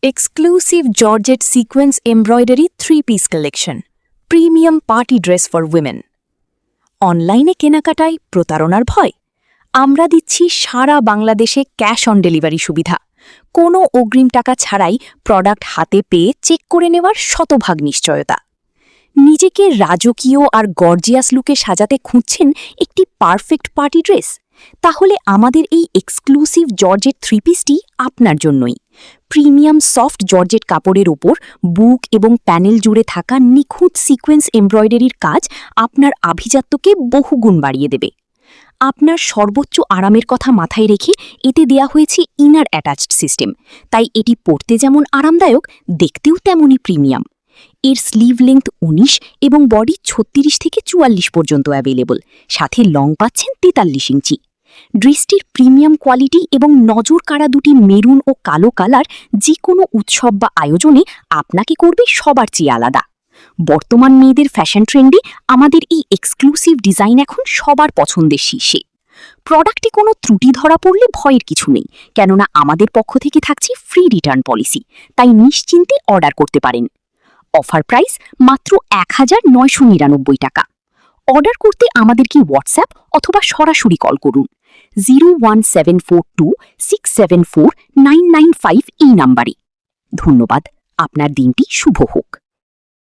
Exclusive Georgette Sequence Embroidery 3-piece Collection. Premium Party Dress for Women. অনলাইনে কেনাকাটায় প্রতারণার ভয়? আমরা দিচ্ছি সারা বাংলাদেশে ক্যাশ অন ডেলিভারি সুবিধা। কোনো অগ্রিম টাকা ছাড়াই প্রোডাক্ট হাতে পেয়ে চেক করে নেওয়ার শতভাগ নিশ্চয়তা। নিজেকে রাজকীয় আর গর্জিয়াস লুকে সাজাতে খুঁজছেন একটি পারফেক্ট পার্টি ড্রেস? তাহলে আমাদের এই এক্সক্লুসিভ জর্জেট 3-পিসটি আপনার জন্যই। প্রিমিয়াম সফট জর্জেট কাপড়ের ওপর বুক এবং প্যানেল জুড়ে থাকা নিখুঁত সিকোয়েন্স এমব্রয়ডারির কাজ আপনার আভিজাত্যকে বহুগুণ বাড়িয়ে দেবে। আপনার সর্বোচ্চ আরামের কথা মাথায় রেখে এতে দেয়া হয়েছে ইনার অ্যাটাচড সিস্টেম, তাই এটি পরতে যেমন আরামদায়ক, দেখতেও তেমনই প্রিমিয়াম। এর স্লিভ লেংথ 19 এবং বডি 36 থেকে 44 পর্যন্ত অ্যাভেলেবল, সাথে লং পাচ্ছেন 43 ইঞ্চি। ড্রেসটির প্রিমিয়াম কোয়ালিটি এবং নজর কাড়া দুটি মেরুন ও কালো কালার যে কোনো উৎসব বা আয়োজনে আপনাকে করবে সবার চেয়ে আলাদা। বর্তমান মেয়েদের ফ্যাশন ট্রেন্ডে আমাদের এই এক্সক্লুসিভ ডিজাইন এখন সবার পছন্দের শীর্ষে। প্রোডাক্টে কোনো ত্রুটি ধরা পড়লে ভয়ের কিছু নেই, কেননা আমাদের পক্ষ থেকে থাকছে ফ্রি রিটার্ন পলিসি, তাই নিশ্চিন্তে অর্ডার করতে পারেন। অফার প্রাইস মাত্র 1999 টাকা। অর্ডার করতে আমাদেরকে হোয়াটসঅ্যাপ অথবা সরাসরি কল করুন 01742674995 এই নাম্বারে। ধন্যবাদ, আপনার দিনটি শুভ হোক।